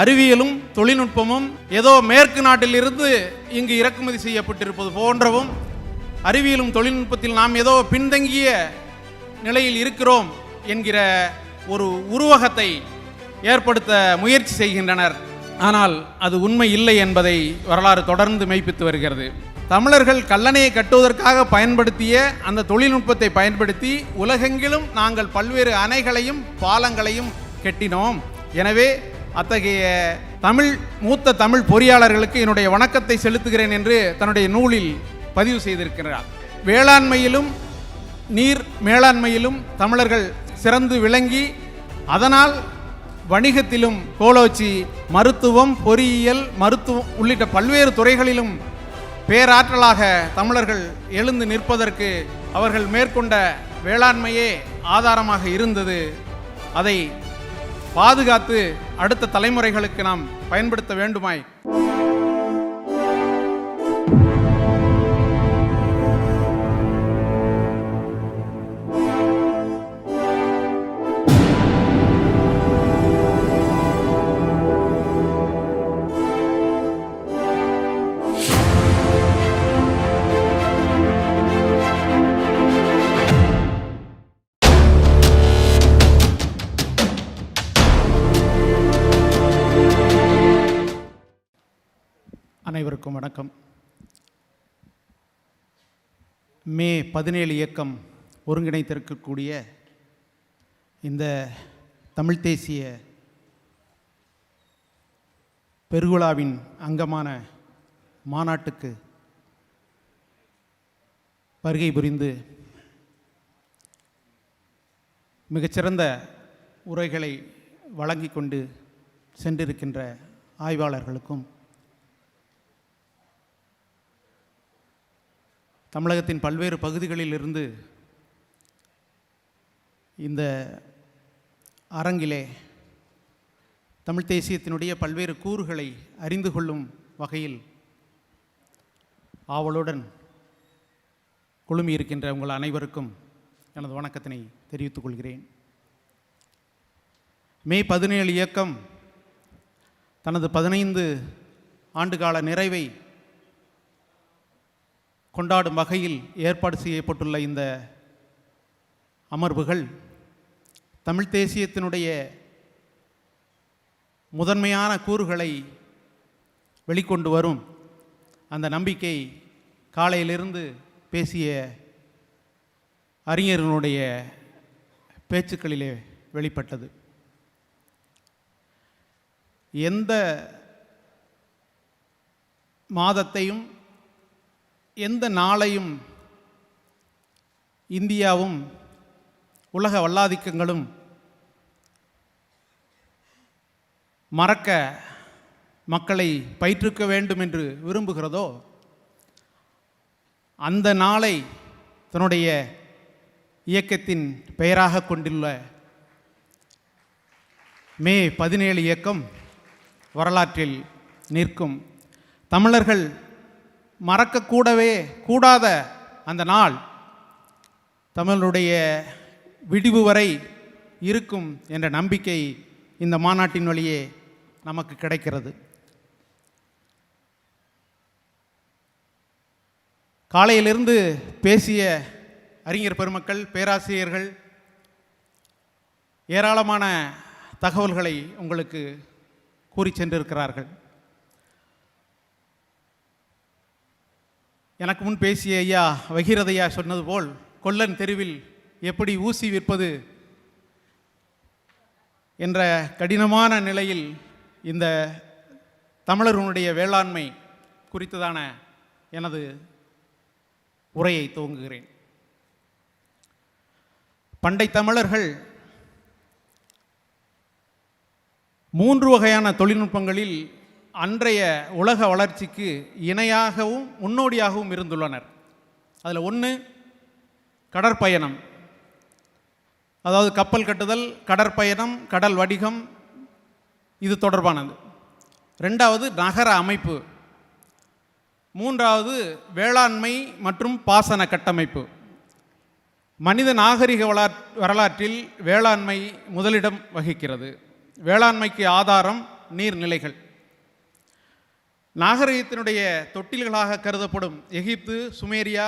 அறிவியலும் தொழில்நுட்பமும் ஏதோ மேற்கு நாட்டிலிருந்து இங்கு இறக்குமதி செய்யப்பட்டிருப்பது போன்றவும், அறிவியலும் தொழில்நுட்பத்தில் நாம் ஏதோ பின்தங்கிய நிலையில் இருக்கிறோம் என்கிற ஒரு உருவகத்தை ஏற்படுத்த முயற்சி செய்கின்றனர். ஆனால் அது உண்மை இல்லை என்பதை வரலாறு தொடர்ந்து மெய்ப்பித்து வருகிறது. தமிழர்கள் கல்லணையை கட்டுவதற்காக பயன்படுத்திய அந்த தொழில்நுட்பத்தை பயன்படுத்தி உலகெங்கிலும் நாங்கள் பல்வேறு அணைகளையும் பாலங்களையும் கட்டினோம். எனவே அத்தகைய மூத்த தமிழ் பொறியாளர்களுக்கு என்னுடைய வணக்கத்தை செலுத்துகிறேன் என்று தன்னுடைய நூலில் பதிவு செய்திருக்கிறார். வேளாண்மையிலும் நீர் மேலாண்மையிலும் தமிழர்கள் சிறந்து விளங்கி அதனால் வணிகத்திலும் கோலோச்சி மருத்துவம், பொறியியல், மருத்துவம் உள்ளிட்ட பல்வேறு துறைகளிலும் பேராற்றலாக தமிழர்கள் எழுந்து நிற்பதற்கு அவர்கள் மேற்கொண்ட வேளாண்மையே ஆதாரமாக இருந்தது. அதை பாதுகாத்து அடுத்த தலைமுறைகளுக்கு நாம் பயன்படுத்த வேண்டுமாய் அனைவருக்கும் வணக்கம். மே 17 இயக்கம் ஒருங்கிணைத்திருக்கக்கூடிய இந்த தமிழ் தேசிய பெருவிழாவின் அங்கமான மாநாட்டுக்கு வருகை புரிந்து மிகச்சிறந்த உரைகளை வழங்கி கொண்டு சென்றிருக்கின்ற ஆய்வாளர்களுக்கும், தமிழகத்தின் பல்வேறு பகுதிகளில் இருந்து இந்த அரங்கிலே தமிழ் தேசியத்தினுடைய பல்வேறு கூறுகளை அறிந்து கொள்ளும் வகையில் ஆவலுடன் குழுமியிருக்கின்ற உங்கள் அனைவருக்கும் எனது வணக்கத்தினை தெரிவித்துக் கொள்கிறேன். மே 17 இயக்கம் தனது 15 ஆண்டுகால நிறைவை கொண்டாடும் வகையில் ஏற்பாடு செய்யப்பட்டுள்ள இந்த அமர்வுகள் தமிழ் தேசியத்தினுடைய முதன்மையான கூறுகளை வெளிக்கொண்டு வரும். அந்த நம்பிக்கை காலையிலிருந்து பேசிய அறிஞர்களுடைய பேச்சுக்களிலே வெளிப்பட்டது. எந்த மாதத்தையும் எந்த நாளையும் இந்தியாவும் உலக வல்லாதிக்கங்களும் மறக்க மக்களை பயிற்றுவிக்க வேண்டும் என்று விரும்புகிறதோ, அந்த நாளை தன்னுடைய இயக்கத்தின் பெயராக கொண்டுள்ள மே 17 இயக்கம் வரலாற்றில் நிற்கும். தமிழர்கள் மறக்கக்கூடவே கூடாத அந்த நாள் தமிழருடைய விடிவு வரை இருக்கும் என்ற நம்பிக்கை இந்த மாநாட்டின் வழியே நமக்கு கிடைக்கிறது. காலையிலிருந்து பேசிய அறிஞர் பெருமக்கள், பேராசிரியர்கள் ஏராளமான தகவல்களை உங்களுக்கு கூறி சென்றிருக்கிறார்கள். எனக்கு முன் பேசிய ஐயா வகிரதையா சொன்னது போல், கொல்லன் தெருவில் எப்படி ஊசி விற்பது என்ற கடினமான நிலையில் இந்த தமிழர்களுடைய வேளாண்மை குறித்ததான எனது உரையை துவங்குகிறேன். பண்டை தமிழர்கள் 3 வகையான தொழில்நுட்பங்களில் அன்றைய உலக வளர்ச்சிக்கு இணையாகவும் முன்னோடியாகவும் இருந்துள்ளனர். அதில் ஒன்று கடற்பயணம், அதாவது கப்பல் கட்டுதல், கடற்பயணம், கடல் வணிகம், இது தொடர்பானது. 2வது நகர அமைப்பு, 3வது வேளாண்மை மற்றும் பாசன கட்டமைப்பு. மனித நாகரிக வரலாற்றில் வேளாண்மை முதலிடம் வகிக்கிறது. வேளாண்மைக்கு ஆதாரம் நீர்நிலைகள். நாகரிகத்தினுடைய தொட்டில்களாக கருதப்படும் எகிப்து, சுமேரியா,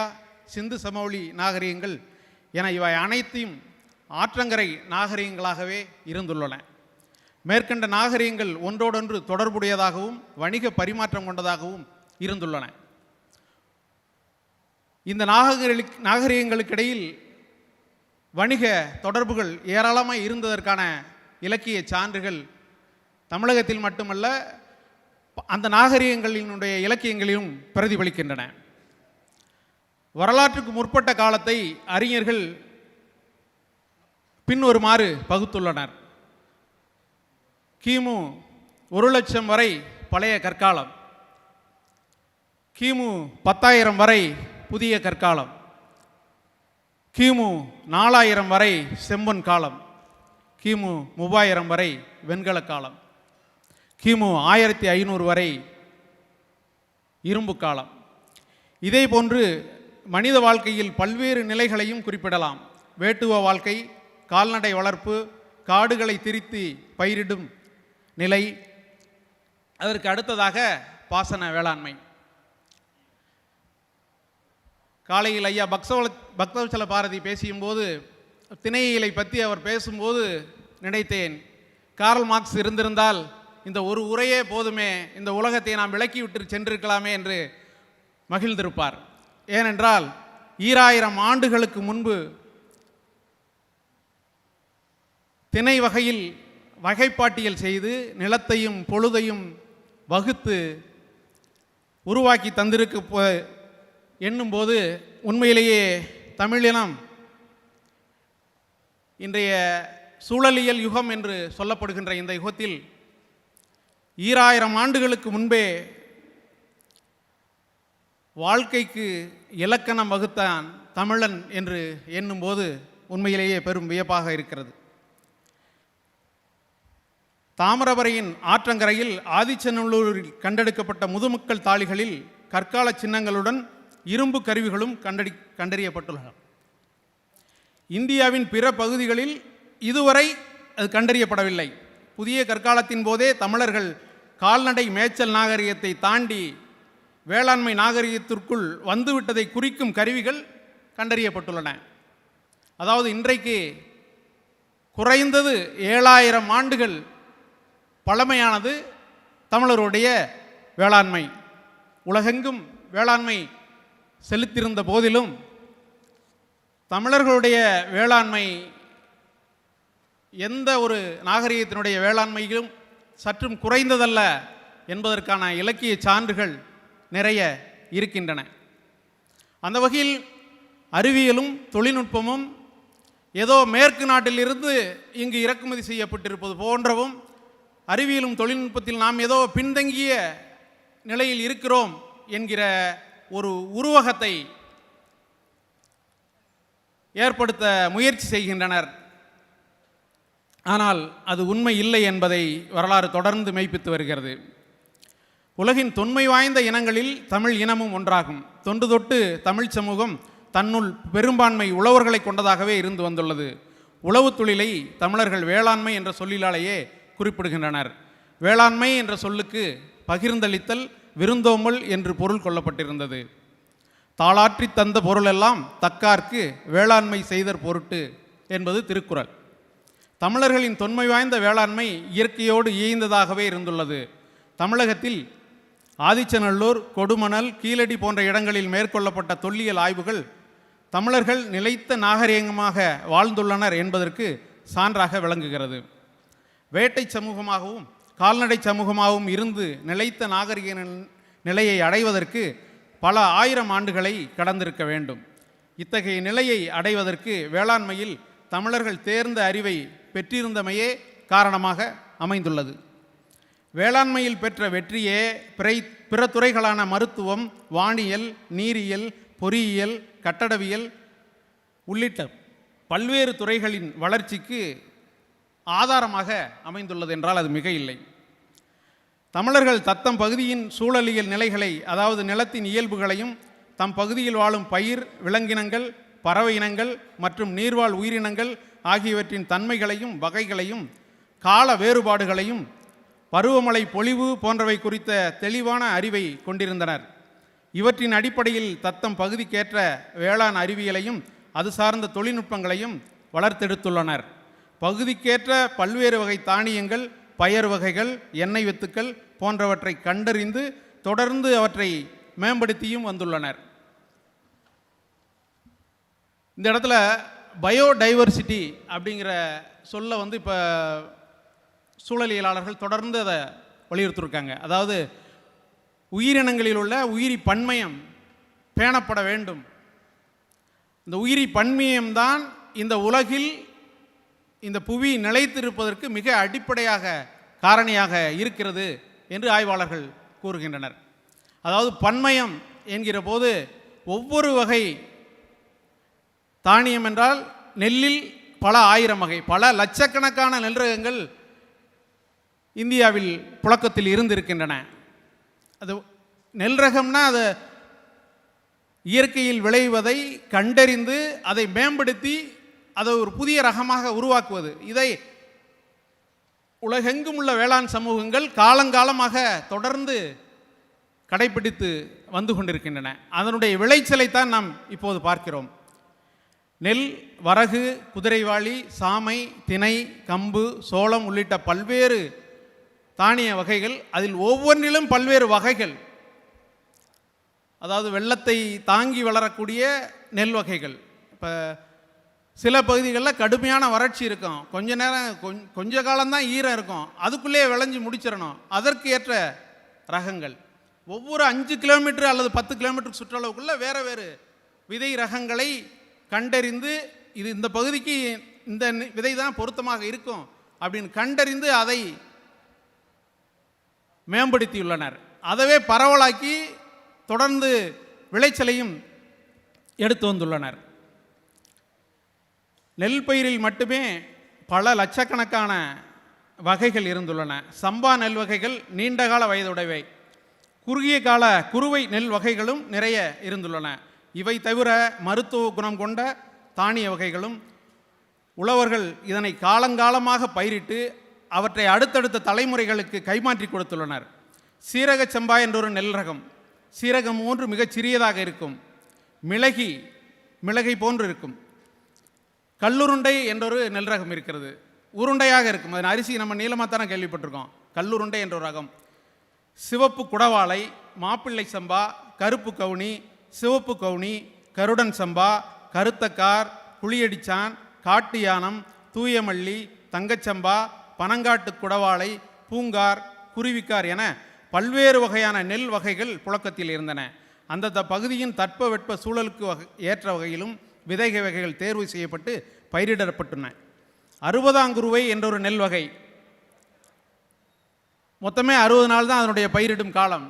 சிந்து சமவெளி நாகரிகங்கள் என இவை அனைத்தையும் ஆற்றங்கரை நாகரிகங்களாகவே இருந்துள்ளன. மேற்கண்ட நாகரிகங்கள் ஒன்றோடொன்று தொடர்புடையதாகவும் வணிக பரிமாற்றம் கொண்டதாகவும் இருந்துள்ளன. இந்த நாகரிகங்களுக்கிடையில் வணிக தொடர்புகள் ஏராளமாக இருந்ததற்கான இலக்கிய சான்றுகள் தமிழகத்தில் மட்டுமல்ல அந்த நாகரிகங்களினுடைய இலக்கியங்களிலும் பிரதிபலிக்கின்றன. வரலாற்றுக்கு முற்பட்ட காலத்தை அறிஞர்கள் பின்வருமாறு பகுத்துள்ளனர். கிமு 1,00,000 வரை பழைய கற்காலம், கிமு 10,000 வரை புதிய கற்காலம், கிமு 4,000 வரை செம்பொன் காலம், கிமு 3,000 வரை வெண்கல காலம், கிமு 1500 வரை இரும்பு காலம். இதே போன்று மனித வாழ்க்கையில் பல்வேறு நிலைகளையும் குறிப்பிடலாம். வேட்டுவ வாழ்க்கை, கால்நடை வளர்ப்பு, காடுகளை திரித்து பயிரிடும் நிலை, அதற்கு அடுத்ததாக பாசன வேளாண்மை. காலையில் ஐயா பக்தவச்சல பாரதி பேசியும்போது திணையிலை பற்றி அவர் பேசும்போது நினைத்தேன், கார்ல் மார்க்ஸ் இருந்திருந்தால் இந்த ஒரு உரையே போதுமே, இந்த உலகத்தை நாம் விலக்கிவிட்டு சென்றிருக்கலாமே என்று மகிழ்ந்திருப்பார். ஏனென்றால் 2000 ஆண்டுகளுக்கு முன்பு திணை வகையில் வகைப்பாட்டியல் செய்து நிலத்தையும் பொழுதையும் வகுத்து உருவாக்கி தந்திருக்க எண்ணும்போது உண்மையிலேயே தமிழினம் இன்றைய சூழலியல் யுகம் என்று சொல்லப்படுகின்ற இந்த யுகத்தில் 2000 ஆண்டுகளுக்கு முன்பே வாழ்க்கைக்கு இலக்கணம் வகுத்தான் தமிழன் என்று எண்ணும்போது உண்மையிலேயே பெரும் வியப்பாக இருக்கிறது. தாமிரபரையின் ஆற்றங்கரையில் ஆதிச்சநல்லூரில் கண்டெடுக்கப்பட்ட முதுமக்கள் தாளிகளில் கற்கால சின்னங்களுடன் இரும்பு கருவிகளும் கண்டறியப்பட்டுள்ளன. இந்தியாவின் பிற பகுதிகளில் இதுவரை அது கண்டறியப்படவில்லை. புதிய கற்காலத்தின் போதே தமிழர்கள் கால்நடை மேய்ச்சல் நாகரிகத்தை தாண்டி வேளாண்மை நாகரிகத்திற்குள் வந்துவிட்டதை குறிக்கும் கருவிகள் கண்டறியப்பட்டுள்ளன. அதாவது இன்றைக்கு குறைந்தது 7000 ஆண்டுகள் பழமையானது தமிழருடைய வேளாண்மை. உலகெங்கும் வேளாண்மை செலுத்தியிருந்த போதிலும் தமிழர்களுடைய வேளாண்மை எந்த ஒரு நாகரிகத்தினுடைய வேளாண்மையிலும் சற்றும் குறைந்ததல்ல என்பதற்கான இலக்கிய சான்றுகள் நிறைய இருக்கின்றன. அந்த வகையில் அறிவியலும் தொழில்நுட்பமும் ஏதோ மேற்கு நாட்டிலிருந்து இங்கு இறக்குமதி செய்யப்பட்டிருப்பது போன்றவும், அறிவியலும் தொழில்நுட்பத்தில் நாம் ஏதோ பின்தங்கிய நிலையில் இருக்கிறோம் என்கிற ஒரு உருவகத்தை ஏற்படுத்த முயற்சி செய்கின்றனர். ஆனால் அது உண்மை இல்லை என்பதை வரலாறு தொடர்ந்து மெய்ப்பித்து வருகிறது. உலகின் தொன்மை வாய்ந்த இனங்களில் தமிழ் இனமும் ஒன்றாகும். தொன்று தொட்டு தமிழ் சமூகம் தன்னுள் பெரும்பான்மை உழவர்களை கொண்டதாகவே இருந்து வந்துள்ளது. உழவு தொழிலை தமிழர்கள் வேளாண்மை என்ற சொல்லிலாலேயே குறிப்பிடுகின்றனர். வேளாண்மை என்ற சொல்லுக்கு பகிர்ந்தளித்தல், விருந்தோம்பல் என்று பொருள் கொள்ளப்பட்டிருந்தது. தாளாற்றி தந்த பொருளெல்லாம் தக்கார்க்கு வேளாண்மை செய்தற் பொருட்டு என்பது திருக்குறள். தமிழர்களின் தொன்மை வாய்ந்த வேளாண்மை இயற்கையோடு இயைந்ததாகவே இருந்துள்ளது. தமிழகத்தில் ஆதிச்சநல்லூர், கொடுமணல், கீழடி போன்ற இடங்களில் மேற்கொள்ளப்பட்ட தொல்லியல் ஆய்வுகள் தமிழர்கள் நிலைத்த நாகரிகமாக வாழ்ந்துள்ளனர் என்பதற்கு சான்றாக விளங்குகிறது. வேட்டை சமூகமாகவும் கால்நடை சமூகமாகவும் இருந்து நிலைத்த நாகரிக நிலையை அடைவதற்கு பல ஆயிரம் ஆண்டுகளை கடந்திருக்க வேண்டும். இத்தகைய நிலையை அடைவதற்கு வேளாண்மையில் தமிழர்கள் தேர்ந்த அறிவை பெற்றிருந்தமையே காரணமாக அமைந்துள்ளது. வேளாண்மையில் பெற்ற வெற்றியே பிற துறைகளான மருத்துவம், வானியல், நீரியல், பொறியியல், கட்டடவியல் உள்ளிட்ட பல்வேறு துறைகளின் வளர்ச்சிக்கு ஆதாரமாக அமைந்துள்ளது என்றால் அது மிக இல்லை. தமிழர்கள் தத்தம் பகுதியின் சூழலியல் நிலைகளை, அதாவது நிலத்தின் இயல்புகளையும், தம் பகுதியில் வாழும் பயிர், விலங்கினங்கள், பறவை இனங்கள் மற்றும் நீர்வாழ் உயிரினங்கள் ஆகியவற்றின் தன்மைகளையும் வகைகளையும் கால வேறுபாடுகளையும் பருவமழை பொழிவு போன்றவை குறித்த தெளிவான அறிவை கொண்டிருந்தனர். இவற்றின் அடிப்படையில் தத்தம் பகுதிக்கேற்ற வேளாண் அறிவியலையும் அது சார்ந்த தொழில்நுட்பங்களையும் வளர்த்தெடுத்துள்ளனர். பகுதிக்கேற்ற பல்வேறு வகை தானியங்கள், பயறு வகைகள், எண்ணெய் வித்துக்கள் போன்றவற்றை கண்டறிந்து தொடர்ந்து அவற்றை மேம்படுத்தியும் வந்துள்ளனர். இந்த இடத்துல பயோடைவர்சிட்டி அப்படிங்கிற சொல்ல இப்போ சூழலியலாளர்கள் தொடர்ந்து அதை வலியுறுத்திருக்காங்க. அதாவது உயிரினங்களில் உள்ள உயிரி பன்மயம் பேணப்பட வேண்டும். இந்த உயிரி பன்மயம்தான் இந்த உலகில் இந்த புவி நிலைத்திருப்பதற்கு மிக அடிப்படையாக காரணியாக இருக்கிறது என்று ஆய்வாளர்கள் கூறுகின்றனர். அதாவது பன்மயம் என்கிற போது ஒவ்வொரு வகை தானியம் என்றால் நெல்லில் பல ஆயிரம் வகை, பல லட்சக்கணக்கான நெல் ரகங்கள் இந்தியாவில் புழக்கத்தில் இருந்திருக்கின்றன. அது நெல் ரகம்னா அது இயற்கையில் விளைவதை கண்டறிந்து அதை மேம்படுத்தி அதை ஒரு புதிய ரகமாக உருவாக்குவது. இதை உலகெங்கும் உள்ள வேளாண் சமூகங்கள் காலங்காலமாக தொடர்ந்து கடைபிடித்து வந்து கொண்டிருக்கின்றன. அதனுடைய விளைச்சலைத்தான் நாம் இப்போது பார்க்கிறோம். நெல், வரகு, குதிரைவாளி, சாமை, தினை, கம்பு, சோளம் உள்ளிட்ட பல்வேறு தானிய வகைகள், அதில் ஒவ்வொன்றிலும் பல்வேறு வகைகள். அதாவது வெள்ளத்தை தாங்கி வளரக்கூடிய நெல் வகைகள். இப்போ சில பகுதிகளில் கடுமையான வறட்சி இருக்கும், கொஞ்ச நேரம் கொஞ்ச காலம்தான் ஈரம் இருக்கும், அதுக்குள்ளேயே விளைஞ்சி முடிச்சிடணும். அதற்கு ஏற்ற ரகங்கள் ஒவ்வொரு 5 கிலோமீட்டர் அல்லது 10 கிலோமீட்டர் சுற்றளவுக்குள்ளே வேறு வேறு விதை ரகங்களை கண்டறிந்து இது இந்த பகுதிக்கு இந்த விதை தான் பொருத்தமாக இருக்கும் அப்படின்னு கண்டறிந்து அதை மேம்படுத்தியுள்ளனர். அதவே பரவலாக்கி தொடர்ந்து விளைச்சலையும் எடுத்து வந்துள்ளனர். நெல் பயிரில் மட்டுமே பல லட்சக்கணக்கான வகைகள் இருந்துள்ளன. சம்பா நெல் வகைகள் நீண்டகால வயதுடையவை. குறுகிய கால குறுவை நெல் வகைகளும் நிறைய இருந்துள்ளன. இவை தவிர மருத்துவ குணம் கொண்ட தானிய வகைகளும் உழவர்கள் இதனை காலங்காலமாக பயிரிட்டு அவற்றை அடுத்தடுத்த தலைமுறைகளுக்கு கைமாற்றி கொடுத்துள்ளனர். சீரக சம்பா என்றொரு நெல் ரகம், சீரகம் போன்று மிகச் சிறியதாக இருக்கும், மிளகை போன்று இருக்கும். கல்லுருண்டை என்றொரு நெல் ரகம் இருக்கிறது, உருண்டையாக இருக்கும். அதன் அரிசி நம்ம நீளமாக தானே கேள்விப்பட்டிருக்கோம். கல்லுருண்டை என்ற ரகம். சிவப்பு குடவாளை, மாப்பிள்ளை சம்பா, கருப்பு கவுனி, சிவப்பு கவுனி, கருடன் சம்பா, கருத்தக்கார், புளியடிச்சான், காட்டு யானம், தூயமல்லி, தங்கச்சம்பா, பனங்காட்டு குடவாளை, பூங்கார், குருவிக்கார் என பல்வேறு வகையான நெல் வகைகள் புழக்கத்தில் இருந்தன. அந்தந்த பகுதியின் தட்பவெட்ப சூழலுக்கு ஏற்ற வகையிலும் விதை வகைகள் தேர்வு செய்யப்பட்டு பயிரிடப்பட்டுள்ளன. 60ஆங்குருவை என்றொரு நெல் வகை. மொத்தமே 60 நாள் தான் அதனுடைய பயிரிடும் காலம்.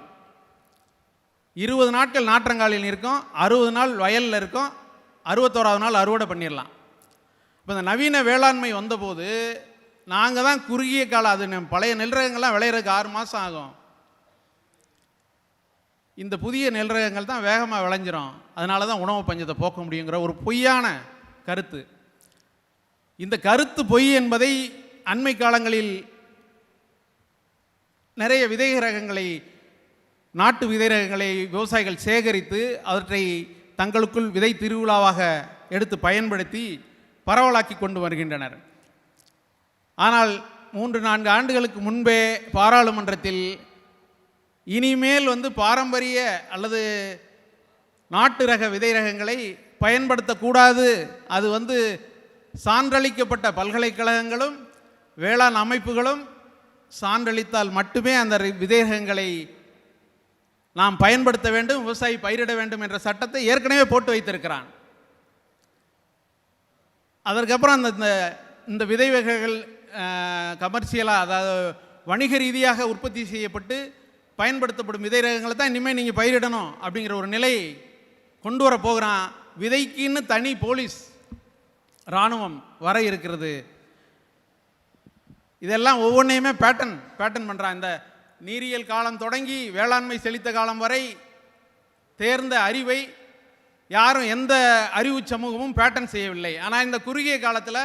20 நாட்கள் நாற்றங்காலில் இருக்கும், 60 நாள் வயலில் இருக்கும், 61ஆவது நாள் அறுவடை பண்ணிடலாம். இப்போ இந்த நவீன வேளாண்மை வந்தபோது நாங்கள் தான் குறுகிய காலம், அது பழைய நெல் ரகங்கள்லாம் விளையிறதுக்கு 6 மாதம் ஆகும். இந்த புதிய நெல் ரகங்கள் தான் வேகமாக விளைஞ்சிரும். அதனால தான் உணவு பஞ்சத்தை போக்க முடியுங்கிற ஒரு பொய்யான கருத்து. இந்த கருத்து பொய் என்பதை அண்மை காலங்களில் நிறைய விதை ரகங்களை, நாட்டு விதை ரகங்களை விவசாயிகள் சேகரித்து அவற்றை தங்களுக்குள் விதை திருவிழாவாக எடுத்து பயன்படுத்தி பரவலாக்கி கொண்டு வருகின்றனர். ஆனால் 3-4 ஆண்டுகளுக்கு முன்பே பாராளுமன்றத்தில் இனிமேல் பாரம்பரிய அல்லது நாட்டு ரக விதை ரகங்களை பயன்படுத்தக்கூடாது, அது சான்றளிக்கப்பட்ட பல்கலைக்கழகங்களும் வேளாண் அமைப்புகளும் சான்றளித்தால் மட்டுமே அந்த விதை ரகங்களை நாம் பயன்படுத்த வேண்டும், விவசாயி பயிரிட வேண்டும் என்ற சட்டத்தை ஏற்கனவே போட்டு வைத்திருக்கிறான். அதற்கப்புறம் இந்த விதை வகைகள் கமர்ஷியலாக, அதாவது வணிக ரீதியாக உற்பத்தி செய்யப்பட்டு பயன்படுத்தப்படும் விதை ரகங்களை தான் இனிமேல் நீங்கள் பயிரிடணும் அப்படிங்கிற ஒரு நிலையை கொண்டு வர போகிறான். விதைக்குன்னு தனி போலீஸ் இராணுவம் வர இருக்கிறது. இதெல்லாம் ஒவ்வொன்றையுமே பேட்டன் பண்ணுறான். இந்த நீரியல் காலம் தொடங்கி வேளாண்மை செழித்த காலம் வரை தேர்ந்த அறிவை யாரும் எந்த அறிவு சமூகமும் பேட்டன் செய்யவில்லை. ஆனால் இந்த குறுகிய காலத்தில்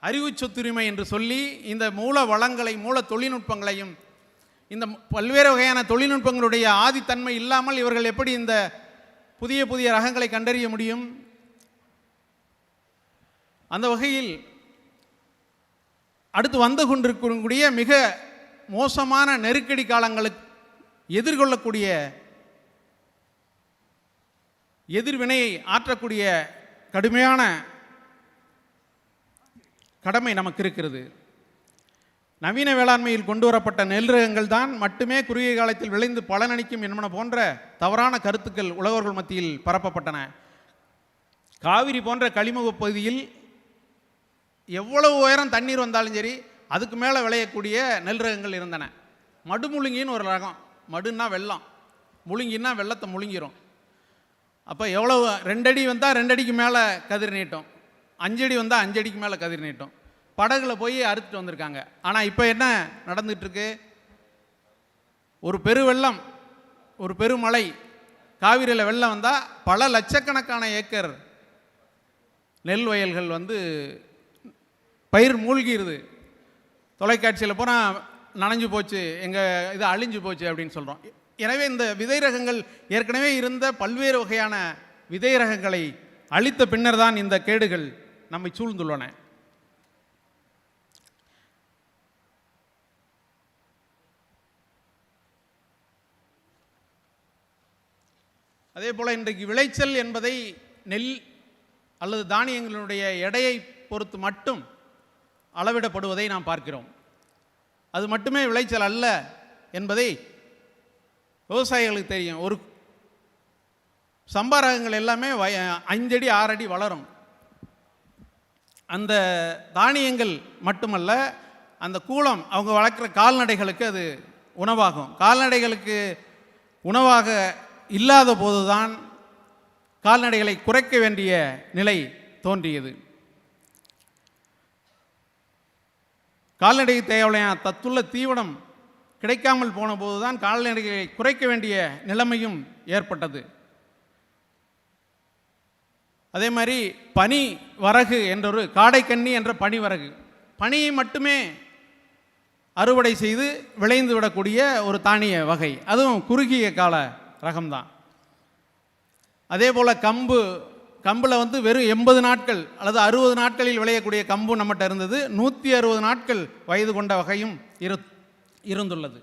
அறிவு சொத்துரிமை என்று சொல்லி இந்த மூல வளங்களை, மூல தொழில்நுட்பங்களையும் இந்த பல்வேறு வகையான தொழில்நுட்பங்களுடைய ஆதித்தன்மை இல்லாமல் இவர்கள் எப்படி இந்த புதிய புதிய ரகங்களை கண்டறிய முடியும்? அந்த வகையில் அடுத்து வந்து கொண்டிருக்கக்கூடிய மிக மோசமான நெருக்கடி காலங்களுக்கு எதிர்கொள்ளக்கூடிய எதிர்வினையை ஆற்றக்கூடிய கடுமையான கடமை நமக்கு இருக்கிறது. நவீன வேளாண்மையில் கொண்டு வரப்பட்ட நெல் ரகங்கள் தான் மட்டுமே குறுகிய காலத்தில் விளைந்து பலனளிக்கும் என்பன போன்ற தவறான கருத்துக்கள் உழவர்கள் மத்தியில் பரப்பப்பட்டன. காவிரி போன்ற கழிமுக பகுதியில் எவ்வளவு உயரம் தண்ணீர் வந்தாலும் சரி அதுக்கு மேலே விளையக்கூடிய நெல் ரகங்கள் இருந்தன. மடுமுழுங்கின்னு ஒரு ரகம், மடுன்னா வெள்ளம், முழுங்கின்னா வெள்ளத்தை முழுங்கிரும். அப்போ எவ்வளவு 2 அடி வந்தால் 2 அடிக்கு மேலே கதிர் நீட்டும், 5 அடி வந்தால் 5 அடிக்கு மேலே கதிர் நீட்டும். படகுல போய் அறுத்துட்டு வந்திருக்காங்க. ஆனால் இப்போ என்ன நடந்துகிட்ருக்கு? ஒரு பெருவெள்ளம், ஒரு பெருமழை, காவிரியில் வெள்ளம் வந்தால் பல லட்சக்கணக்கான ஏக்கர் நெல் வயல்கள் பயிர் மூழ்கிடுது. தொலைக்காட்சியில் பூரா நனைஞ்சு போச்சு, எங்கள் இது அழிஞ்சு போச்சு அப்படின்னு சொல்கிறோம். எனவே இந்த விதை ரகங்கள் ஏற்கனவே இருந்த பல்வேறு வகையான விதை ரகங்களை அழித்த பின்னர் தான் இந்த கேடுகள் நம்மை சூழ்ந்துள்ளன. அதே போல் இன்றைக்கு விளைச்சல் என்பதை நெல் அல்லது தானியங்களுடைய எடையை பொறுத்து மட்டும் அளவிடப்படுவதை நாம் பார்க்கிறோம். அது மட்டுமே விளைச்சல் அல்ல என்பதை விவசாயிகளுக்கு தெரியும். ஒரு சம்பா ரகங்கள் எல்லாமே 5 அடி 6 அடி வளரும். அந்த தானியங்கள் மட்டுமல்ல, அந்த கூளம் அவங்க வளர்க்குற கால்நடைகளுக்கு அது உணவாகும். கால்நடைகளுக்கு உணவாக இல்லாத போதுதான் கால்நடைகளை குறைக்க வேண்டிய நிலை தோன்றியது. கால்நடைக்கு தேவையான தத்துள்ள தீவனம் கிடைக்காமல் போன போதுதான் கால்நடைகளை குறைக்க வேண்டிய நிலைமையும் ஏற்பட்டது. அதே மாதிரி பனி வரகு என்றொரு காடைக்கன்னி என்ற பனி வரகு, பனியை மட்டுமே அறுவடை செய்து விளைந்து விடக்கூடிய ஒரு தானிய வகை, அதுவும் குறுகிய கால ரகம்தான். அதே போல் கம்பில் வெறும் 80 நாட்கள் அல்லது 60 நாட்களில் விளையக்கூடிய கம்பு நம்மகிட்ட இருந்தது. 160 நாட்கள் வயது கொண்ட வகையும் இருந்துள்ளது.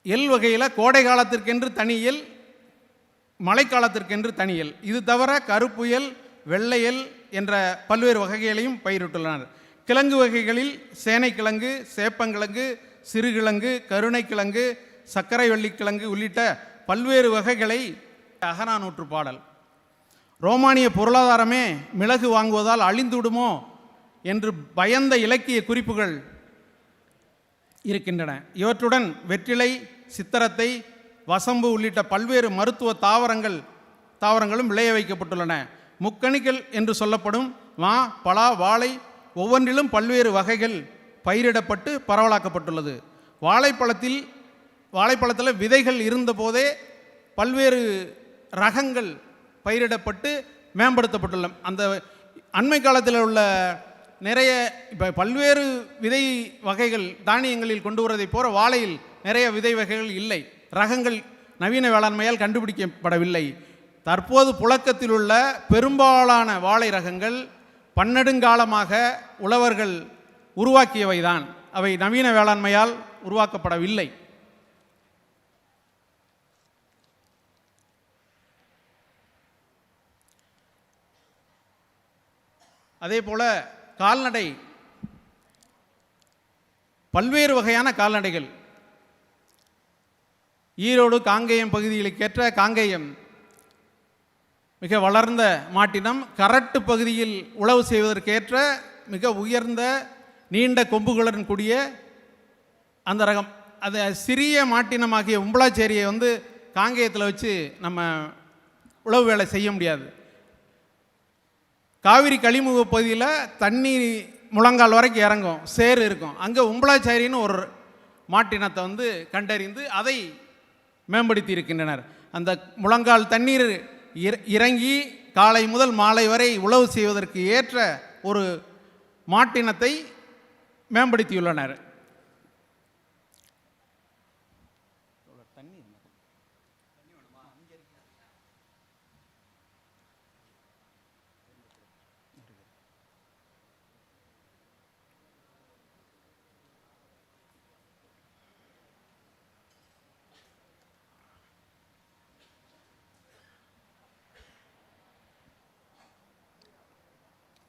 எல் வகையில் கோடை காலத்திற்கென்று தனி எல், மழைக்காலத்திற்கென்று தனி எல், இது தவிர கருப்புயல், வெள்ளையல் என்ற பல்வேறு வகைகளையும் பயிரிட்டுள்ளனர். கிழங்கு வகைகளில் சேனைக்கிழங்கு, சேப்பங்கிழங்கு, சிறுகிழங்கு, கருணைக்கிழங்கு, சர்க்கரை வள்ளிக்கிழங்கு உள்ளிட்ட பல்வேறு வகைகளை அகநானூற்று பாடல். ரோமானிய பொருளாதாரமே மிளகு வாங்குவதால் அழிந்துவிடுமோ என்று பயந்த இலக்கிய குறிப்புகள் இருக்கின்றன. இவற்றுடன் வெற்றிலை, சித்தரத்தை, வசம்பு உள்ளிட்ட பல்வேறு மருத்துவ தாவரங்களும் விளைய வைக்கப்பட்டுள்ளன. முக்கணிகள் என்று சொல்லப்படும் மா, பலா, வாழை ஒவ்வொன்றிலும் பல்வேறு வகைகள் பயிரிடப்பட்டு பரவலாக்கப்பட்டுள்ளது. வாழைப்பழத்தில் விதைகள் இருந்தபோதே பல்வேறு ரகங்கள் பயிரிடப்பட்டு மேம்படுத்தப்பட்டுள்ள அந்த அண்மை காலத்தில் உள்ள நிறைய இப்போ பல்வேறு விதை வகைகள் தானியங்களில் கொண்டு வருவதைப் போல வாழையில் நிறைய விதை வகைகள் இல்லை, ரகங்கள் நவீன வேளாண்மையால் கண்டுபிடிக்கப்படவில்லை. தற்போது புழக்கத்தில் உள்ள பெரும்பாலான வாழை ரகங்கள் பன்னெடுங்காலமாக உழவர்கள் உருவாக்கியவைதான், அவை நவீன வேளாண்மையால் உருவாக்கப்படவில்லை. அதே போல் கால்நடை, பல்வேறு வகையான கால்நடைகள். ஈரோடு காங்கேயம் பகுதிகளுக்கேற்ற காங்கேயம் மிக வளர்ந்த மாட்டினம், கரட்டு பகுதியில் உழவு செய்வதற்கேற்ற மிக உயர்ந்த நீண்ட கொம்புகளுடன் கூடிய அந்த ரகம். அது சிறிய மாட்டினமாகிய உம்பளாச்சேரியை காங்கேயத்தில் வச்சு நம்ம உழவு வேலை செய்ய முடியாது. காவிரி கழிமுக பகுதியில் தண்ணீர் முழங்கால் வரைக்கும் இறங்கும், சேறு இருக்கும். அங்கே உம்பளாச்சேரின்னு ஒரு மாட்டினத்தை கண்டறிந்து அதை மேம்படுத்தி இருக்கின்றனர். அந்த முழங்கால் தண்ணீர் இறங்கி காலை முதல் மாலை வரை உழவு செய்வதற்கு ஏற்ற ஒரு மாட்டினத்தை மேம்படுத்தியுள்ளனர்.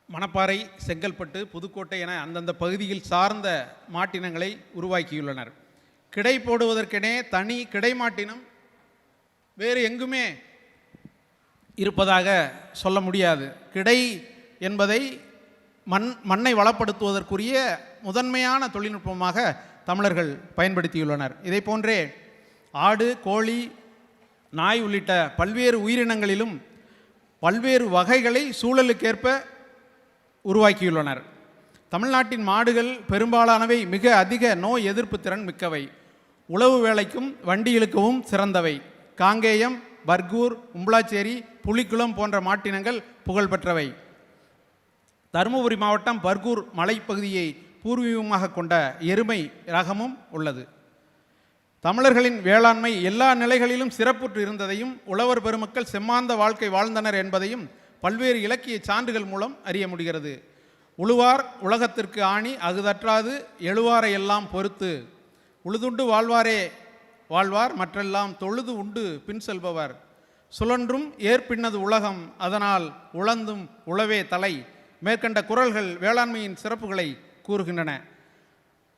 மணப்பாறை, செங்கல்பட்டு, புதுக்கோட்டை என அந்தந்த பகுதியில் சார்ந்த மாட்டினங்களை உருவாக்கியுள்ளனர். கிடை போடுவதற்கெனே தனி கிடைமாட்டினம் வேறு எங்குமே இருப்பதாக சொல்ல முடியாது. கிடை என்பதை மண்ணை வளப்படுத்துவதற்குரிய முதன்மையான தொழில்நுட்பமாக தமிழர்கள் பயன்படுத்தியுள்ளனர். இதை போன்றே ஆடு, கோழி, நாய் உள்ளிட்ட பல்வேறு உயிரினங்களிலும் பல்வேறு வகைகளை சூழலுக்கேற்ப உருவாக்கியுள்ளனர். தமிழ்நாட்டின் மாடுகள் பெரும்பாலானவை மிக அதிக நோய் எதிர்ப்பு திறன் மிக்கவை. உழவு வேலைக்கும் வண்டி இழுக்கவும் சிறந்தவை. காங்கேயம், பர்கூர், உம்பளாச்சேரி, புலிக்குளம் போன்ற மாட்டினங்கள் புகழ்பெற்றவை. தருமபுரி மாவட்டம் பர்கூர் மலைப்பகுதியை பூர்வீகமாக கொண்ட எருமை ரகமும் உள்ளது. தமிழர்களின் வேளாண்மை எல்லா நிலைகளிலும் சிறப்புற்று இருந்ததையும் உழவர் பெருமக்கள் செம்மாந்த வாழ்க்கை வாழ்ந்தனர் என்பதையும் பல்வேறு இலக்கிய சான்றுகள் மூலம் அறிய முடிகிறது. உழுவார் உலகத்திற்கு ஆணி அகுதற்றாது எழுவாரை எல்லாம் பொறுத்து உழுதுண்டு வாழ்வாரே வாழ்வார் மற்றெல்லாம் தொழுது உண்டு பின் செல்பவர் சுழன்றும் ஏற்பின்னது உலகம் அதனால் உழந்தும் உழவே தலை. மேற்கண்ட குறள்கள் வேளாண்மையின் சிறப்புகளை கூறுகின்றன.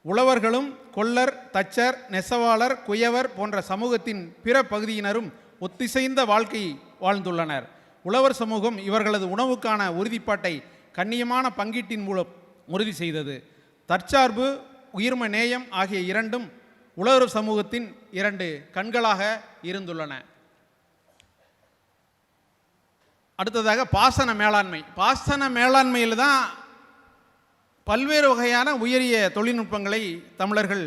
உழவர்களும் கொல்லர், தச்சர், நெசவாளர், குயவர் போன்ற சமூகத்தின் பிற பகுதியினரும் ஒத்திசைந்த வாழ்க்கை வாழ்ந்துள்ளனர். உழவர் சமூகம் இவர்களது உணவுக்கான உறுதிப்பாட்டை கண்ணியமான பங்கீட்டின் மூலம் உறுதி செய்தது. தற்சார்பு, உயிர்ம நேயம் ஆகிய இரண்டும் உழவர் சமூகத்தின் இரண்டு கண்களாக இருந்துள்ளன. அடுத்ததாக பாசன மேலாண்மை. பாசன மேலாண்மையில் தான் பல்வேறு வகையான உயரிய தொழில்நுட்பங்களை தமிழர்கள்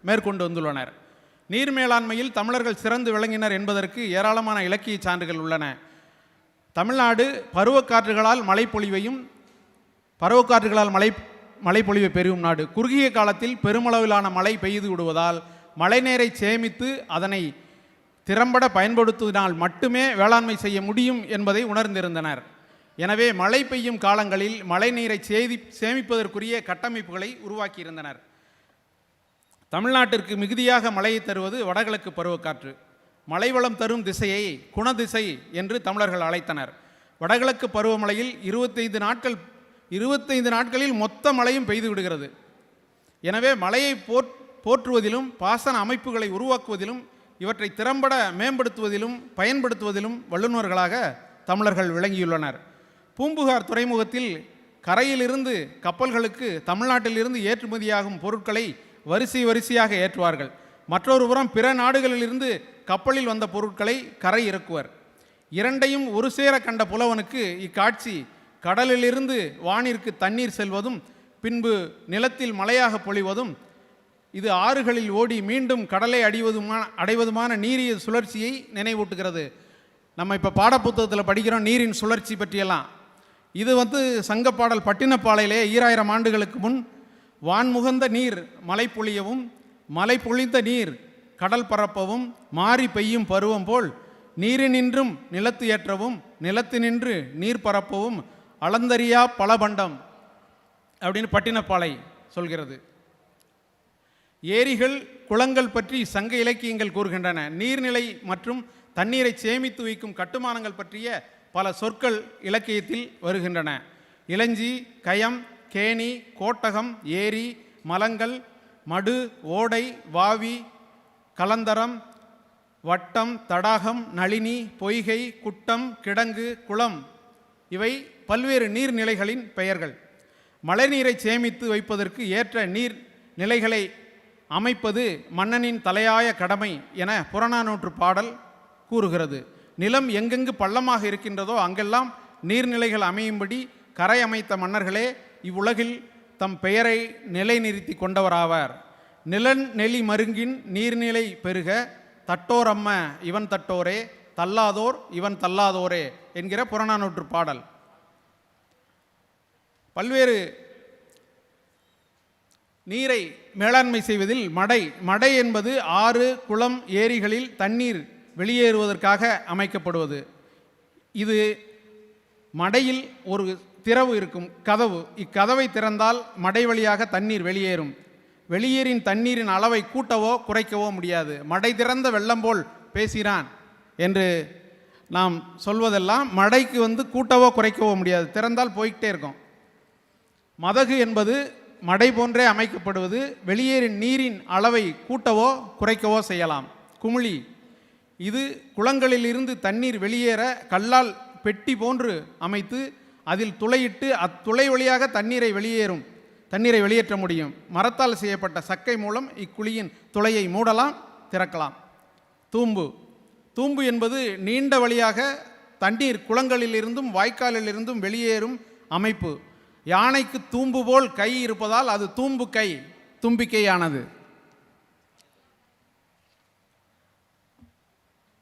மேற்கொண்டு வந்துள்ளனர். நீர் மேலாண்மையில் தமிழர்கள் சிறந்து விளங்கினர் என்பதற்கு ஏராளமான இலக்கிய சான்றுகள் உள்ளன. தமிழ்நாடு பருவக்காற்றுகளால் மழைப்பொழிவை பெறும் நாடு. குறுகிய காலத்தில் பெருமளவிலான மழை பெய்து விடுவதால் மழைநீரை சேமித்து அதனை திறம்பட பயன்படுத்துவதனால் மட்டுமே வேளாண்மை செய்ய முடியும் என்பதை உணர்ந்திருந்தனர். எனவே மழை பெய்யும் காலங்களில் மழைநீரை சேமிப்பதற்குரிய கட்டமைப்புகளை உருவாக்கியிருந்தனர். தமிழ்நாட்டிற்கு மிகுதியாக மழையை தருவது வடகிழக்கு பருவக்காற்று. மழைவளம் தரும் திசையை குணதிசை என்று தமிழர்கள் அழைத்தனர். வடகிழக்கு பருவமழையில் 25 நாட்களில் மொத்த மழையும் பெய்து விடுகிறது. எனவே மழையை போற்றுவதிலும் பாசன அமைப்புகளை உருவாக்குவதிலும் இவற்றை திறம்பட மேம்படுத்துவதிலும் பயன்படுத்துவதிலும் வல்லுநர்களாக தமிழர்கள் விளங்கியுள்ளனர். பூம்புகார் துறைமுகத்தில் கரையிலிருந்து கப்பல்களுக்கு தமிழ்நாட்டிலிருந்து ஏற்றுமதியாகும் பொருட்களை வரிசையாக ஏற்றுவார்கள். மற்றொரு புறம் பிற நாடுகளிலிருந்து கப்பலில் வந்த பொருட்களை கரை இறக்குவர். இரண்டையும் ஒரு சேர கண்ட புலவனுக்கு இக்காட்சி கடலிலிருந்து வானிற்கு தண்ணீர் செல்வதும் பின்பு நிலத்தில் மழையாக பொழிவதும் இது ஆறுகளில் ஓடி மீண்டும் கடலை அடைவதுமான நீரிய சுழற்சியை நினைவூட்டுகிறது. நம்ம இப்போ பாடப்புத்தகத்தில் படிக்கிறோம் நீரின் சுழற்சி பற்றியெல்லாம். இது சங்கப்பாடல் பட்டினப்பாலையிலே 2000 ஆண்டுகளுக்கு முன் வான்முகந்த நீர் மழை பொழியவும் மழை பொழிந்த நீர் கடல் பரப்பவும் மாறி பெய்யும் பருவம் போல் நீரினின்றும் நிலத்து ஏற்றவும் நிலத்தினின்று நீர் பரப்பவும் அளந்தறியா பலபண்டம் அப்படின்னு பட்டினப்பாலை சொல்கிறது. ஏரிகள் குளங்கள் பற்றி சங்க இலக்கியங்கள் கூறுகின்றன. நீர்நிலை மற்றும் தண்ணீரை சேமித்து வைக்கும் கட்டுமானங்கள் பற்றிய பல சொற்கள் இலக்கியத்தில் வருகின்றன. இளஞ்சி, கயம், கேணி, கோட்டகம், ஏரி, மலங்கள், மடு, ஓடை, வாவி, கலந்தரம், வட்டம், தடாகம், நளினி, பொய்கை, குட்டம், கிடங்கு, குளம் இவை பல்வேறு நீர்நிலைகளின் பெயர்கள். மழைநீரை சேமித்து வைப்பதற்கு ஏற்ற நீர் நிலைகளை அமைப்பது மன்னனின் தலையாய கடமை என புறநானூற்று பாடல் கூறுகிறது. நிலம் எங்கெங்கு பள்ளமாக இருக்கின்றதோ அங்கெல்லாம் நீர்நிலைகள் அமையும்படி கரை அமைத்த மன்னர்களே இவ்வுலகில் தம் பெயரை நிலைநிறுத்தி கொண்டவராவார். நிலன் நெளி மருங்கின் நீர்நிலை பெருக தட்டோர் அம்ம இவன் தட்டோரே தள்ளாதோர் இவன் தள்ளாதோரே என்கிற புறநானூற்று பாடல். பல்வேறு நீரை மேலாண்மை செய்வதில் மடை என்பது ஆறு, குளம், ஏரிகளில் தண்ணீர் வெளியேறுவதற்காக அமைக்கப்படுவது. இது மடையில் ஒரு திறவு இருக்கும், கதவு. இக்கதவை திறந்தால் மடை வழியாக தண்ணீர் வெளியேறும். வெளியேறின் தண்ணீரின் அளவை கூட்டவோ குறைக்கவோ முடியாது. மடை திறந்த வெள்ளம் போல் பேசினான் என்று நாம் சொல்வதெல்லாம் மடைக்கு கூட்டவோ குறைக்கவோ முடியாது, திறந்தால் போய்கிட்டே இருக்கும். மதகு என்பது மடை போன்றே அமைக்கப்படுவது. வெளியேறின் நீரின் அளவை கூட்டவோ குறைக்கவோ செய்யலாம். குமிழி இது குளங்களில் இருந்து தண்ணீர் வெளியேற கல்லால் பெட்டி போன்று அமைத்து அதில் துளையிட்டு அத்துளை வழியாக தண்ணீரை வெளியேற்ற முடியும். மரத்தால் செய்யப்பட்ட சக்கை மூலம் இக்குழியின் துளையை மூடலாம், திறக்கலாம். தூம்பு என்பது நீண்ட வழியாக தண்ணீர் குளங்களிலிருந்தும் வாய்க்காலிலிருந்தும் வெளியேறும் அமைப்பு. யானைக்கு தூம்பு போல் கை இருப்பதால் அது தூம்பு கை, தும்பிக்கையானது.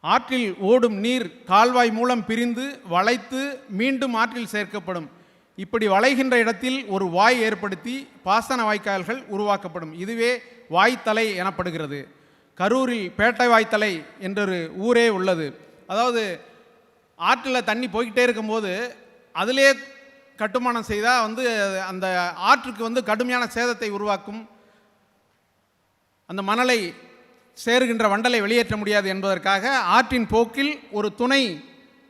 ஆற்றில் ஓடும் நீர் கால்வாய் மூலம் பிரிந்து வளைத்து மீண்டும் ஆற்றில் சேர்க்கப்படும். இப்படி வளைகின்ற இடத்தில் ஒரு வாய் ஏற்படுத்தி பாசன வாய்க்கால்கள் உருவாக்கப்படும். இதுவே வாய்த்தலை எனப்படுகிறது. கரூரில் பேட்டை வாய்த்தலை என்றொரு ஊரே உள்ளது. அதாவது ஆற்றில் தண்ணி போய்கிட்டே இருக்கும்போது அதிலே கட்டுமானம் செய்தால் அந்த ஆற்றுக்கு கடுமையான சேதத்தை உருவாக்கும். அந்த மணலை சேருகின்ற வண்டலை வெளியேற்ற முடியாது என்பதற்காக ஆற்றின் போக்கில் ஒரு துணை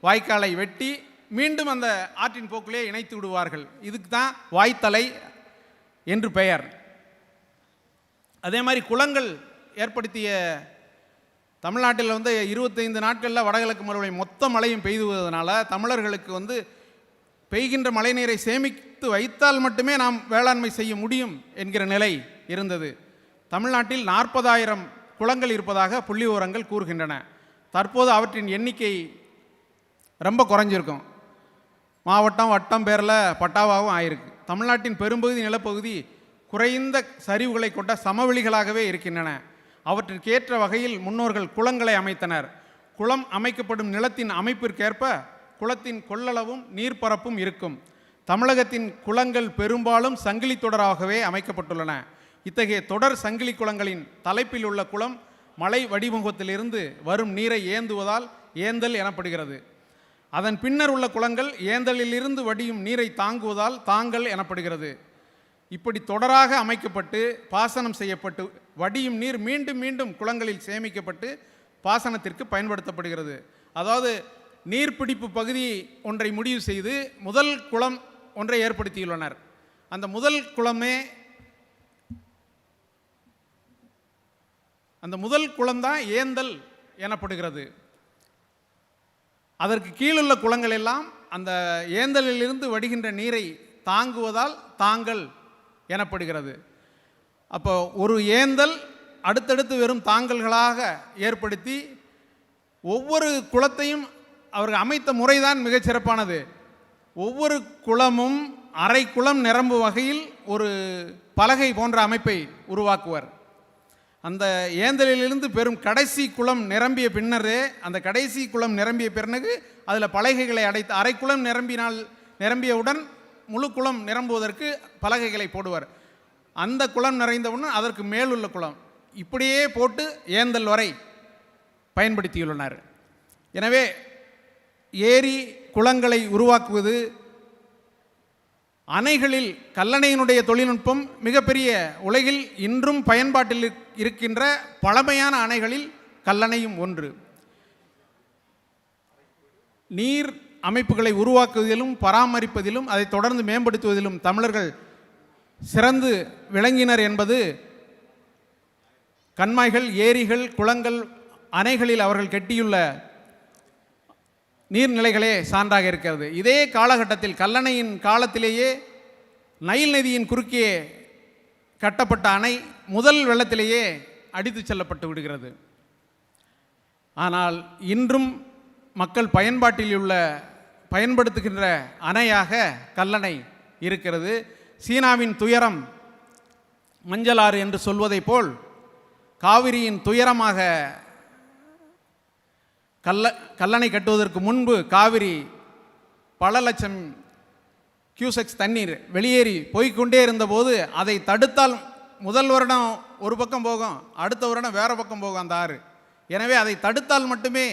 வாய்க்காலை வெட்டி மீண்டும் அந்த ஆற்றின் போக்கிலே இணைத்து விடுவார்கள். இதுக்கு தான் வாய்த்தலை என்று பெயர். அதே மாதிரி குளங்கள் ஏற்படுத்திய தமிழ்நாட்டில் 25 நாட்களில் வடகிழக்கு பருவமழை மொத்த மழையும் பெய்துவதனால தமிழர்களுக்கு பெய்கின்ற மழைநீரை சேமித்து வைத்தால் மட்டுமே நாம் வேளாண்மை செய்ய முடியும் என்கிற நிலை இருந்தது. தமிழ்நாட்டில் 40,000 குளங்கள் இருப்பதாக புள்ளி விவரங்கள் கூறுகின்றன. தற்போது அவற்றின் எண்ணிக்கை ரொம்ப குறைஞ்சிருக்கும். மாவட்டம், வட்டம் பேரில் பட்டாவாகவும் ஆயிருக்கு. தமிழ்நாட்டின் பெரும்பகுதி நிலப்பகுதி குறைந்த சரிவுகளை கொண்ட சமவெளிகளாகவே இருக்கின்றன. அவற்றிற்கேற்ற வகையில் முன்னோர்கள் குளங்களை அமைத்தனர். குளம் அமைக்கப்படும் நிலத்தின் அமைப்பிற்கேற்ப குளத்தின் கொள்ளளவும் நீர்ப்பரப்பும் இருக்கும். தமிழகத்தின் குளங்கள் பெரும்பாலும் சங்கிலி தொடராகவே அமைக்கப்பட்டுள்ளன. இத்தகைய தொடர் சங்கிலி குளங்களின் தலைப்பில் உள்ள குளம் மலை வடிமுகத்திலிருந்து வரும் நீரை ஏந்துவதால் ஏந்தல் எனப்படுகிறது. அதன் பின்னர் உள்ள குளங்கள் ஏந்தலிலிருந்து வடியும் நீரை தாங்குவதால் தாங்கல் எனப்படுகிறது. இப்படி தொடராக அமைக்கப்பட்டு பாசனம் செய்யப்பட்டு வடியும் நீர் மீண்டும் மீண்டும் குளங்களில் சேமிக்கப்பட்டு பாசனத்திற்கு பயன்படுத்தப்படுகிறது. அதாவது நீர்பிடிப்பு பகுதி ஒன்றை முடிவு செய்து முதல் குளம் ஒன்றை ஏற்படுத்தியுள்ளனர். அந்த முதல் குளம்தான் ஏந்தல் எனப்படுகிறது. அதற்கு கீழுள்ள குளங்கள் எல்லாம் அந்த ஏந்தலிலிருந்து வடிகின்ற நீரை தாங்குவதால் தாங்கல் எனப்படுகிறது. அப்போ ஒரு ஏந்தல் அடுத்தடுத்து வெறும் தாங்கல்களாக ஏற்படுத்தி ஒவ்வொரு குளத்தையும் அவர்கள் அமைத்த முறைதான் மிகச்சிறப்பானது. ஒவ்வொரு குளமும் அரை குளம் நிரம்பும் வகையில் ஒரு பலகை போன்ற அமைப்பை உருவாக்குவர். அந்த ஏந்தலிலிருந்து பெரும் கடைசி குளம் நிரம்பிய பின்னரே அந்த கடைசி குளம் நிரம்பிய பிறகு அதில் பலகைகளை அடைத்து அரை குளம் நிரம்பியவுடன் முழு குளம் நிரம்புவதற்கு பலகைகளை போடுவார். அந்த குளம் நிறைந்தவுடன் அதற்கு மேலுள்ள குளம் இப்படியே போட்டு ஏந்தல் வரை பயன்படுத்தியுள்ளனர். எனவே ஏரி குளங்களை உருவாக்குவது, அணைகளில் கல்லணையினுடைய தொழில்நுட்பம் மிகப்பெரிய, உலகில் இன்றும் பயன்பாட்டில் இருக்கின்ற பழமையான அணைகளில் கல்லணையும் ஒன்று. நீர் அமைப்புகளை உருவாக்குவதிலும் பராமரிப்பதிலும் அதை தொடர்ந்து மேம்படுத்துவதிலும் தமிழர்கள் சிறந்து விளங்கினர் என்பது கண்மாய்கள், ஏரிகள், குளங்கள், அணைகளில் அவர்கள் கட்டியுள்ள நீர்நிலைகளே சான்றாக இருக்கிறது. இதே காலகட்டத்தில் கல்லணையின் காலத்திலேயே நைல் நதியின் குறுக்கே கட்டப்பட்ட அணை முதல் வெள்ளத்திலேயே அடித்து செல்லப்பட்டு விடுகிறது. ஆனால் இன்றும் மக்கள் பயன்படுத்துகின்ற அணையாக கல்லணை இருக்கிறது. சீனாவின் துயரம் மஞ்சளாறு என்று சொல்வதை போல் காவிரியின் துயரமாக கல்லணை கட்டுவதற்கு முன்பு காவிரி பல லட்சம் கியூசெக்ஸ் தண்ணீர் வெளியேறி போய்கொண்டே இருந்தபோது அதை தடுத்தால் முதல் வருடம் ஒரு பக்கம் போகும், அடுத்த வருடம் வேறு பக்கம் போகும் அந்த ஆறு. எனவே அதை தடுத்தால் மட்டுமே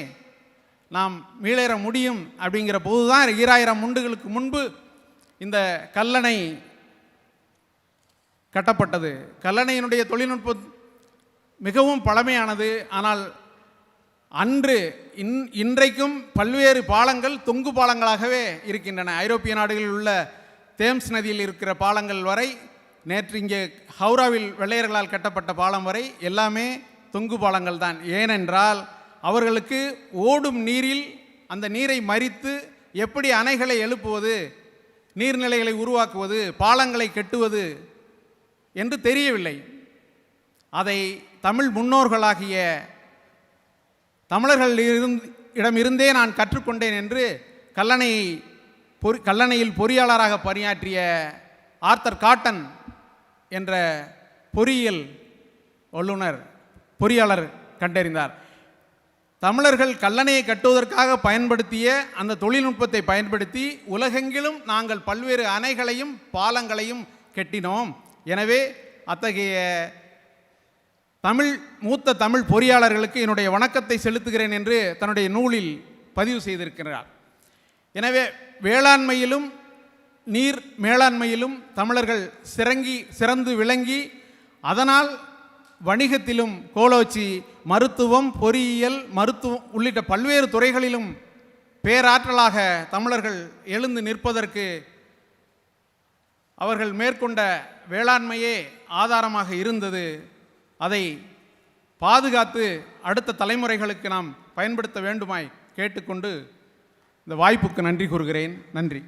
நாம் மீளேற முடியும். அப்படிங்கிற போது தான் 2000 ஆண்டுகளுக்கு முன்பு இந்த கல்லணை கட்டப்பட்டது. கல்லணையினுடைய தொழில்நுட்பம் மிகவும் பழமையானது. ஆனால் அன்று இன்றைக்கும் பல்வேறு பாலங்கள் தொங்கு பாலங்களாகவே இருக்கின்றன. ஐரோப்பிய நாடுகளில் உள்ள தேம்ஸ் நதியில் இருக்கிற பாலங்கள் வரை, நேற்று இங்கே ஹவுராவில் வெள்ளையர்களால் கட்டப்பட்ட பாலம் வரை எல்லாமே தொங்கு பாலங்கள் தான். ஏனென்றால் அவர்களுக்கு ஓடும் நீரில் அந்த நீரை மறித்து எப்படி அணைகளை எழுப்புவது, நீர்நிலைகளை உருவாக்குவது, பாலங்களை கட்டுவது என்று தெரியவில்லை. அதை தமிழ் முன்னோர்களாகிய தமிழர்களிடமிருந்தே நான் கற்றுக்கொண்டேன் என்று கல்லணையில் பொறியாளராக பணியாற்றிய ஆர்த்தர் காட்டன் என்ற பொறியியல் வல்லுனர் பொறியாளர் கண்டறிந்தார். தமிழர்கள் கல்லணையை கட்டுவதற்காக பயன்படுத்திய அந்த தொழில்நுட்பத்தை பயன்படுத்தி உலகெங்கிலும் நாங்கள் பல்வேறு அணைகளையும் பாலங்களையும் கட்டினோம். எனவே அத்தகைய மூத்த தமிழ் பொறியாளர்களுக்கு என்னுடைய வணக்கத்தை செலுத்துகிறேன் என்று தன்னுடைய நூலில் பதிவு செய்திருக்கிறார். எனவே வேளாண்மையிலும் நீர் மேலாண்மையிலும் தமிழர்கள் சிறந்து விளங்கி, அதனால் வணிகத்திலும் கோலோச்சி, மருத்துவம், பொறியியல், மருத்துவம் உள்ளிட்ட பல்வேறு துறைகளிலும் பேராற்றலாக தமிழர்கள் எழுந்து நிற்பதற்கு அவர்கள் மேற்கொண்ட வேளாண்மையே ஆதாரமாக இருந்தது. அதை பாதுகாத்து அடுத்த தலைமுறைகளுக்கு நாம் பயன்படுத்த வேண்டுமாய் கேட்டுக்கொண்டு இந்த வாய்ப்புக்கு நன்றி கூறுகிறேன். நன்றி.